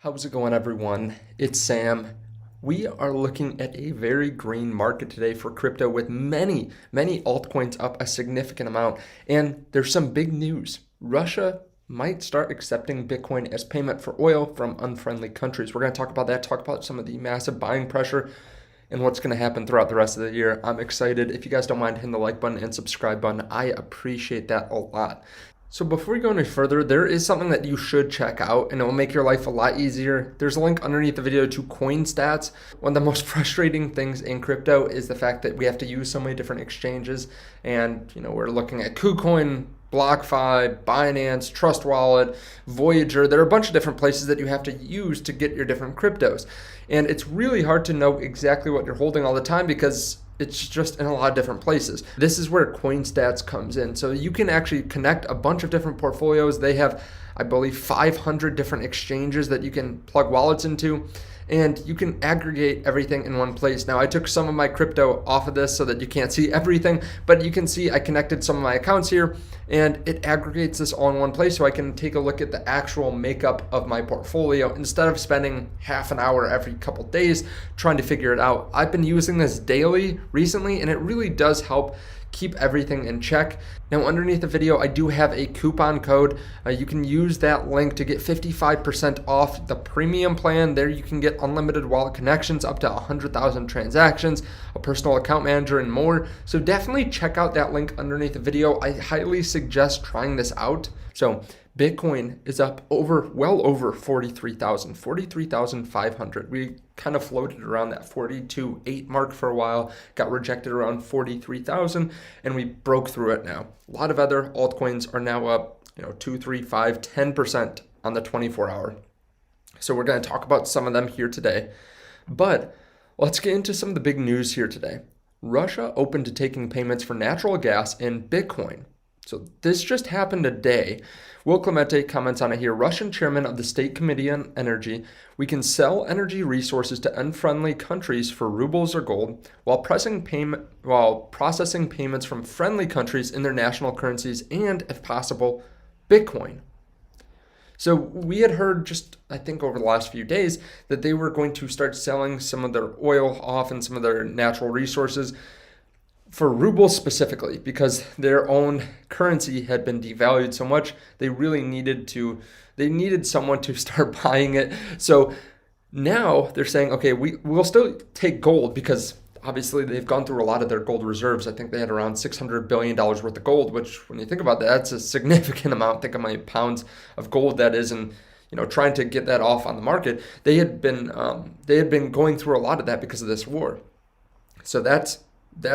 How's it going, everyone? It's Sam. We are looking at a very green market today for crypto with many altcoins up a significant amount. And there's some big news. Russia might start accepting Bitcoin as payment for oil from unfriendly countries. We're going to talk about that, talk about some of the massive buying pressure and what's going to happen throughout the rest of the year. I'm excited. If you guys don't mind hitting the like button and subscribe button, I appreciate that a lot. So before we go any further, there is something that you should check out and it will make your life a lot easier. There's a link underneath the video to CoinStats. One of the most frustrating things in crypto is the fact that we have to use so many different exchanges. And, we're looking at KuCoin, BlockFi, Binance, Trust Wallet, Voyager. There are a bunch of different places that you have to use to get your different cryptos. And it's really hard to know exactly what you're holding all the time because it's just in a lot of different places. This is where CoinStats comes in. So you can actually connect a bunch of different portfolios. They have, I believe, 500 different exchanges that you can plug wallets into, and you can aggregate everything in one place. Now, I took some of my crypto off of this so that you can't see everything, but you can see I connected some of my accounts here, and it aggregates this all in one place so I can take a look at the actual makeup of my portfolio instead of spending half an hour every couple days trying to figure it out. I've been using this daily recently, and it really does help keep everything in check. Now, underneath the video, I do have a coupon code. You can use that link to get 55% off the premium plan. There you can get unlimited wallet connections, up to 100,000 transactions, a personal account manager, and more. So definitely check out that link underneath the video. I highly suggest trying this out. So Bitcoin is up well over 43,000, 43,500. We kind of floated around that 42.8 mark for a while, got rejected around 43,000, and we broke through it now. A lot of other altcoins are now up, 2, 3, 5, 10% on the 24-hour. So we're going to talk about some of them here today. But let's get into some of the big news here today. Russia open to taking payments for natural gas and Bitcoin. So this just happened today. Will Clemente comments on it here. Russian chairman of the State Committee on Energy. We can sell energy resources to unfriendly countries for rubles or gold while processing payments from friendly countries in their national currencies and, if possible, Bitcoin. So we had heard just, I think over the last few days, that they were going to start selling some of their oil off and some of their natural resources for rubles specifically, because their own currency had been devalued so much, they needed someone to start buying it. So now they're saying, okay, we'll still take gold because obviously they've gone through a lot of their gold reserves. I think they had around $600 billion worth of gold, which when you think about that, that's a significant amount. Think how many pounds of gold that is, and trying to get that off on the market. They had been going through a lot of that because of this war. So that's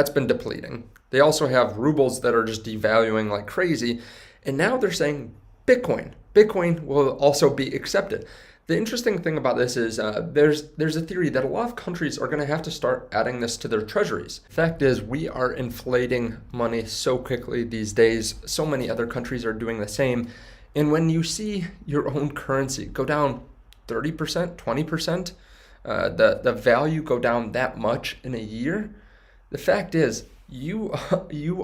been depleting. They also have rubles that are just devaluing like crazy. And now they're saying Bitcoin will also be accepted. The interesting thing about this is there's a theory that a lot of countries are going to have to start adding this to their treasuries. Fact is, we are inflating money so quickly these days. So many other countries are doing the same. And when you see your own currency go down 30%, 20%, the value go down that much in a year, the fact is, you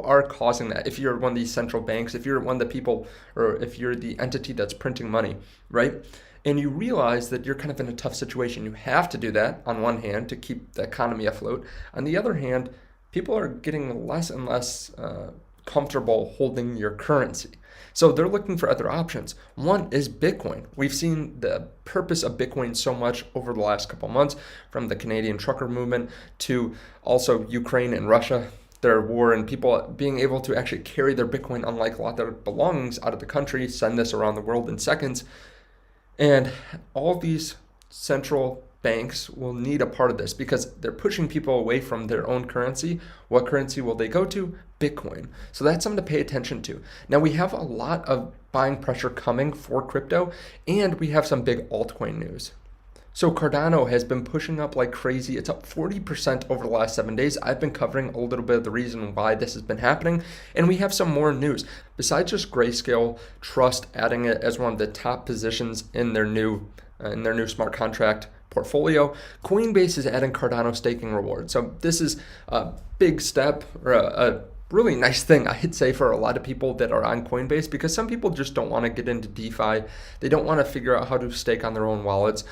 are causing that. If you're one of these central banks, if you're one of the people, or if you're the entity that's printing money, right? And you realize that you're kind of in a tough situation. You have to do that on one hand to keep the economy afloat. On the other hand, people are getting less and less comfortable holding your currency. So they're looking for other options. One is Bitcoin. We've seen the purpose of Bitcoin so much over the last couple months, from the Canadian trucker movement to also Ukraine and Russia, their war, and people being able to actually carry their Bitcoin, unlike a lot of their belongings, out of the country, send this around the world in seconds. And all these central banks will need a part of this because they're pushing people away from their own currency. What currency will they go to? Bitcoin. So that's something to pay attention to. Now, we have a lot of buying pressure coming for crypto, and we have some big altcoin news. So Cardano has been pushing up like crazy. It's up 40% over the last 7 days. I've been covering a little bit of the reason why this has been happening, and we have some more news. Besides just Grayscale Trust adding it as one of the top positions in their new smart contract portfolio, Coinbase is adding Cardano staking rewards. So this is a big step, or a really nice thing, I'd say, for a lot of people that are on Coinbase, because some people just don't want to get into DeFi. They don't want to figure out how to stake on their own wallets.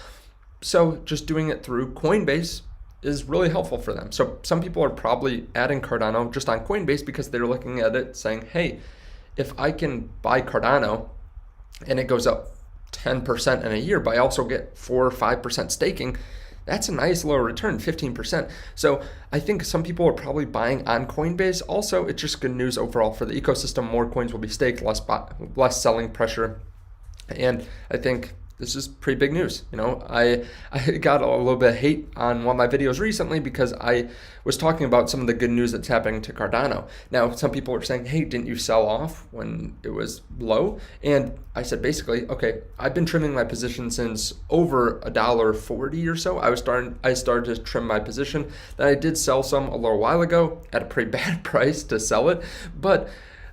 So just doing it through Coinbase is really helpful for them. So some people are probably adding Cardano just on Coinbase because they're looking at it saying, hey, if I can buy Cardano and it goes up 10% in a year, but I also get 4 or 5% staking, that's a nice little return, 15%. So I think some people are probably buying on Coinbase. Also, it's just good news overall for the ecosystem. More coins will be staked, less selling pressure. And I think this is pretty big news. I got a little bit of hate on one of my videos recently because I was talking about some of the good news that's happening to Cardano. Now, some people are saying, hey, didn't you sell off when it was low? And I said, basically, okay, I've been trimming my position since over $1.40 or so. I started to trim my position. Then I did sell some a little while ago at a pretty bad price to sell it, but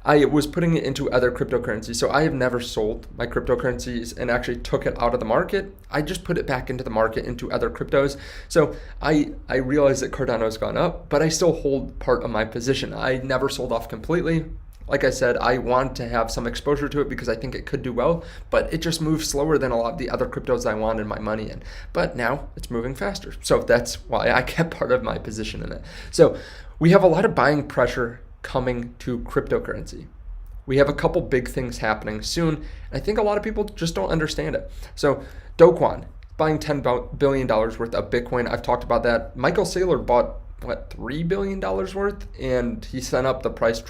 I was putting it into other cryptocurrencies. So I have never sold my cryptocurrencies and actually took it out of the market. I just put it back into the market into other cryptos. So I realized that Cardano has gone up, but I still hold part of my position. I never sold off completely. Like I said, I want to have some exposure to it because I think it could do well, but it just moves slower than a lot of the other cryptos I wanted my money in. But now it's moving faster. So that's why I kept part of my position in it. So we have a lot of buying pressure coming to cryptocurrency. We have a couple big things happening soon, and I think a lot of people just don't understand it. So Do Kwon buying $10 billion worth of Bitcoin. I've talked about that. Michael Saylor bought $3 billion worth, and he sent up the price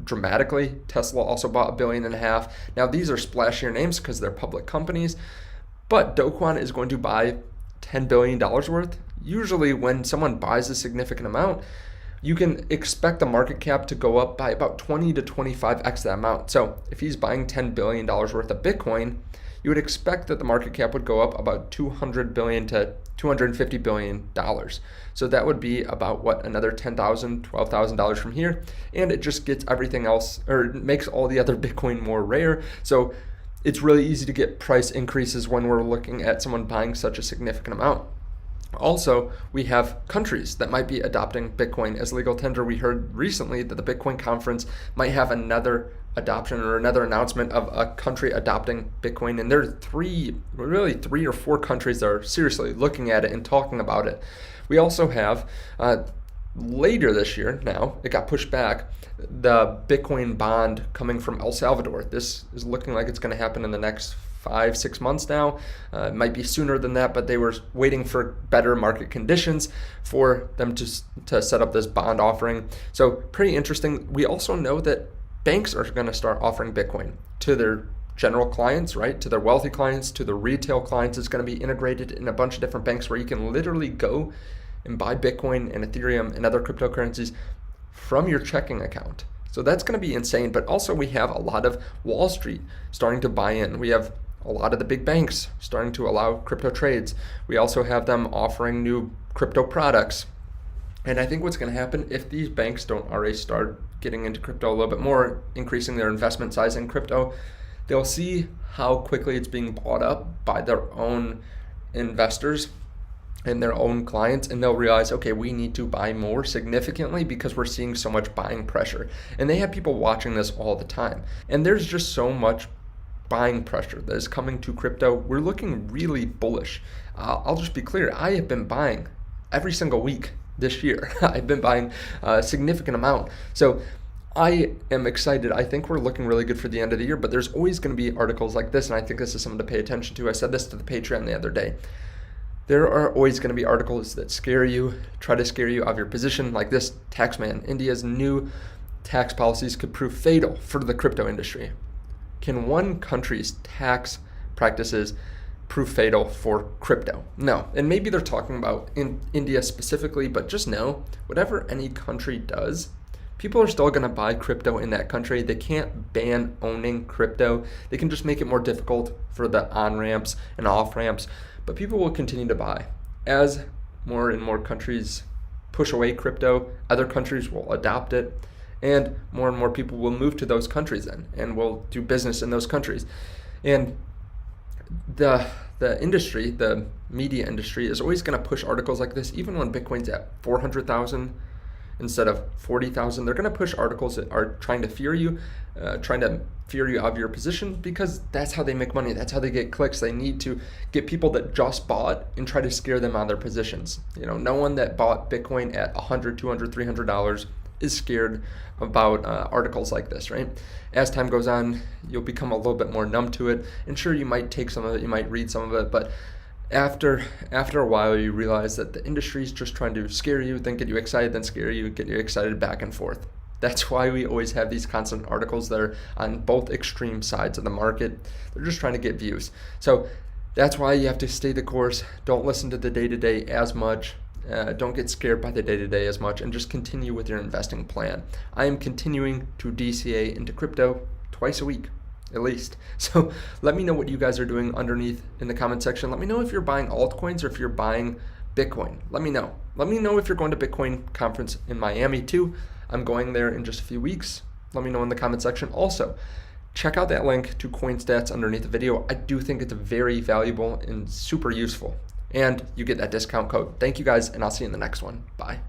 dramatically. Tesla also bought $1.5 billion. Now these are splashier names because they're public companies, but Do Kwon is going to buy $10 billion worth. Usually when someone buys a significant amount, you can expect the market cap to go up by about 20 to 25x that amount. So if he's buying $10 billion worth of Bitcoin, you would expect that the market cap would go up about $200 billion to $250 billion. So that would be about another $10,000, $12,000 from here. And it just gets everything else, or it makes all the other Bitcoin more rare. So it's really easy to get price increases when we're looking at someone buying such a significant amount. Also, we have countries that might be adopting Bitcoin as legal tender. We heard recently that the Bitcoin conference might have another adoption or another announcement of a country adopting Bitcoin. And there are three or four countries that are seriously looking at it and talking about it. We also have later this year, now it got pushed back, the Bitcoin bond coming from El Salvador. This is looking like it's going to happen in the next 5-6 months now. It might be sooner than that, but they were waiting for better market conditions for them to set up this bond offering. So pretty interesting. We also know that banks are going to start offering Bitcoin to their general clients, right? To their wealthy clients, to the retail clients. It's going to be integrated in a bunch of different banks where you can literally go and buy Bitcoin and Ethereum and other cryptocurrencies from your checking account. So that's going to be insane. But also we have a lot of Wall Street starting to buy in. We have a lot of the big banks starting to allow crypto trades. We also have them offering new crypto products. And I think what's going to happen if these banks don't already start getting into crypto a little bit more, increasing their investment size in crypto, they'll see how quickly it's being bought up by their own investors and their own clients, and they'll realize, okay, we need to buy more significantly because we're seeing so much buying pressure. And they have people watching this all the time. And there's just so much buying pressure that is coming to crypto. We're looking really bullish. I'll just be clear. I have been buying every single week this year. I've been buying a significant amount. So I am excited. I think we're looking really good for the end of the year, but there's always going to be articles like this, and I think this is something to pay attention to. I said this to the Patreon the other day. There are always going to be articles that scare you, try to scare you out of your position, like this Taxman. India's new tax policies could prove fatal for the crypto industry. Can one country's tax practices prove fatal for crypto? No. And maybe they're talking about in India specifically, but just know, whatever any country does, people are still going to buy crypto in that country. They can't ban owning crypto. They can just make it more difficult for the on-ramps and off-ramps, but people will continue to buy. As more and more countries push away crypto, other countries will adopt it, and more people will move to those countries then, and will do business in those countries. And the industry, the media industry, is always going to push articles like this, even when Bitcoin's at 400,000. instead of 40,000. They're going to push articles that are trying to fear you out of your position, because that's how they make money. That's how they get clicks. They need to get people that just bought and try to scare them out of their positions. No one that bought Bitcoin at $100, $200, $300 is scared about articles like this, right? As time goes on, you'll become a little bit more numb to it. And sure, you might take some of it, you might read some of it, but after a while, you realize that the industry is just trying to scare you, then get you excited, then scare you, get you excited, back and forth. That's why we always have these constant articles that are on both extreme sides of the market. They're just trying to get views. So that's why you have to stay the course. Don't listen to the day-to-day as much. Don't get scared by the day-to-day as much, and just continue with your investing plan. I am continuing to DCA into crypto twice a week, at least. So let me know what you guys are doing underneath in the comment section. Let me know if you're buying altcoins or if you're buying Bitcoin. Let me know. Let me know if you're going to Bitcoin conference in Miami too. I'm going there in just a few weeks. Let me know in the comment section. Also, check out that link to CoinStats underneath the video. I do think it's very valuable and super useful. And you get that discount code. Thank you guys, and I'll see you in the next one. Bye.